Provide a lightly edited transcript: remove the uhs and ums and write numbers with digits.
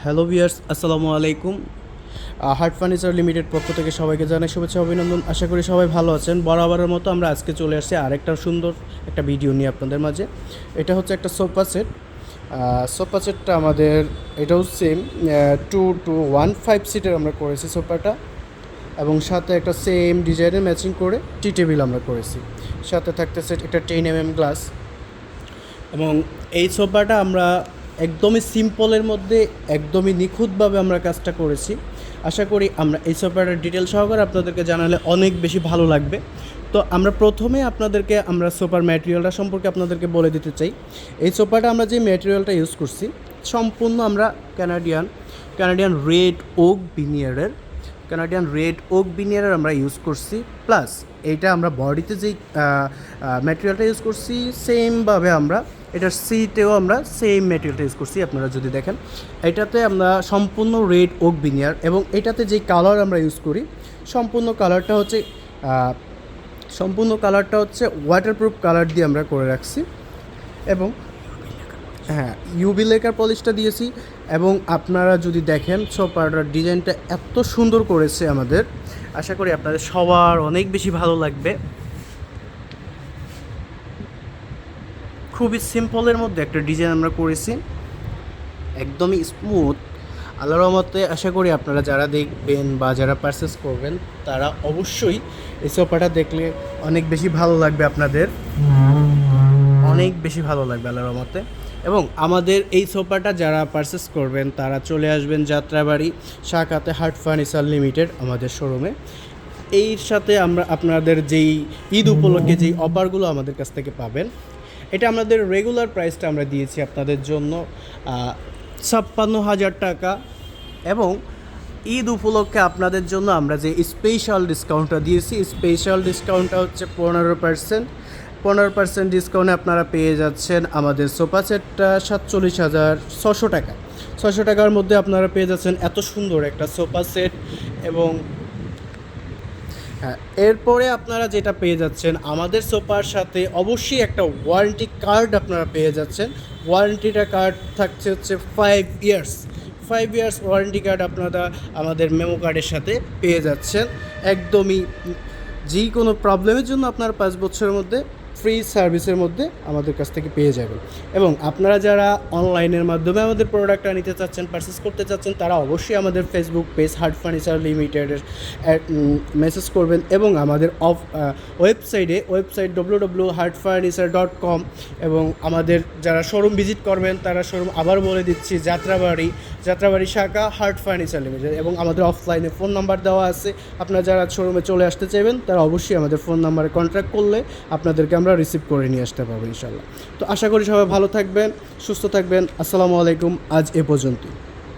Hello viewers, আসসালামু আলাইকুম। Heart furniture limited পক্ষ থেকে সবাইকে জানাই শুভেচ্ছা অভিনন্দন। আশা করি সবাই ভালো আছেন। বরাবরের মতো আমরা আজকে চলে আসছি আরেকটা সুন্দর একটা ভিডিও নিয়ে আপনাদের মাঝে। এটা হচ্ছে একটা সোফা সেট। সোফা সেটটা আমাদের এটাও সেম 2 to 1 5 সিটের আমরা করেছি সোফাটা, এবং সাথে একটা সেম ডিজাইনের ম্যাচিং করে টি টেবিল আমরা করেছি। সাথে থাকতেছে একটা 10 mm গ্লাস। এবং এই সোফাটা আমরা একদমই সিম্পলের মধ্যে একদমই নিখুঁতভাবে আমরা কাজটা করেছি। আশা করি আমরা এই সোফাটার ডিটেল সহকারে আপনাদেরকে জানালে অনেক বেশি ভালো লাগবে। তো আমরা প্রথমে আপনাদেরকে আমরা সোফার ম্যাটেরিয়ালটা সম্পর্কে আপনাদেরকে বলে দিতে চাই। এই সোফাটা আমরা যে ম্যাটেরিয়ালটা ইউজ করছি সম্পূর্ণ আমরা কানাডিয়ান রেড ওক ভিনিয়ারের আমরা ইউজ করছি। প্লাস এইটা আমরা বডিতে যেই ম্যাটেরিয়ালটা ইউজ করছি সেমভাবে আমরা এটার সিটেও আমরা সেম ম্যাটেরিয়ালটা ইউজ করছি। আপনারা যদি দেখেন এটাতে আমরা সম্পূর্ণ রেড ওক ভিনিয়ার, এবং এটাতে যেই কালার আমরা ইউজ করি সম্পূর্ণ কালারটা হচ্ছে ওয়াটারপ্রুফ কালার দিয়ে আমরা করে রাখছি। এবং ইউভি লেকার পলিশটা দিয়েছি। এবং আপনারা যদি দেখেন সোফাটার ডিজাইনটা এত সুন্দর করেছে আমাদের, আশা করি আপনাদের সবার অনেক বেশি ভালো লাগবে। খুবই সিম্পলের মধ্যে একটা ডিজাইন আমরা করেছি, একদমই স্মুথ। আল্লাহর রহমতে আশা করি আপনারা যারা দেখবেন বা যারা পারচেস করবেন তারা অবশ্যই এই সোফাটা দেখলে অনেক বেশি ভালো লাগবে, আপনাদের অনেক বেশি ভালো লাগবে আল্লাহর রহমতে। এবং আমাদের এই সোফাটা যারা পারচেস করবেন তারা চলে আসবেন যাত্রাবাড়ি শাখাতে হার্ট ফার্নিচার লিমিটেড আমাদের শোরুমে। এর সাথে আমরা আপনাদের যেই ঈদ উপলক্ষে যেই অফারগুলো আমাদের কাছ থেকে পাবেন, এটা আমাদের রেগুলার প্রাইসটা আমরা দিয়েছি আপনাদের জন্য 56,000 টাকা। এবং ঈদ উপলক্ষে আপনাদের জন্য আমরা যে স্পেশাল ডিসকাউন্টটা দিয়েছি, স্পেশাল ডিসকাউন্টটা হচ্ছে 15% ডিসকাউন্টে আপনারা পেয়ে যাচ্ছেন আমাদের সোফা সেটটা 47,600 টাকা। 600 টাকার মধ্যে আপনারা পেয়ে যাচ্ছেন এত সুন্দর একটা সোফা সেট। এবং এরপরে আপনারা যেটা পেয়ে যাচ্ছেন আমাদের সোফার সাথে অবশ্যই একটা ওয়ারেন্টি কার্ড আপনারা পেয়ে যাচ্ছেন। ওয়ারেন্টিটা কার্ড থাকছে হচ্ছে 5 ইয়ার্স ওয়ারেন্টি কার্ড আপনারা আমাদের মেমো কার্ডের সাথে পেয়ে যাচ্ছেন। একদমই যে কোনো প্রবলেমের জন্য আপনারা 5 বছরের মধ্যে ফ্রি সার্ভিসের মধ্যে আমাদের কাছ থেকে পেয়ে যাবেন। এবং আপনারা যারা অনলাইনের মাধ্যমে আমাদের প্রোডাক্টটা নিতে চাচ্ছেন, পারচেস করতে চাচ্ছেন, তারা অবশ্যই আমাদের ফেসবুক পেজ হার্ট ফার্নিচার লিমিটেডের মেসেজ করবেন। এবং আমাদের ওয়েবসাইট www.heartfurniture.com। এবং আমাদের যারা শোরুম ভিজিট করবেন তারা শোরুম আবার বলে দিচ্ছি যাত্রাবাড়ি শাখা হার্ট ফার্নিচার লিমিটেড। এবং আমাদের অফলাইনে ফোন নাম্বার দেওয়া আছে, আপনারা যারা শোরুমে চলে আসতে চাইবেন তারা অবশ্যই আমাদের ফোন নাম্বারে কন্ট্যাক্ট করলে আপনাদেরকে আমরা রিসিভ করে নিয়ে আসতে পারবো ইনশাল্লাহ। তো আশা করি সবাই ভালো থাকবেন, সুস্থ থাকবেন। আসসালামু আলাইকুম। আজ এ পর্যন্তই।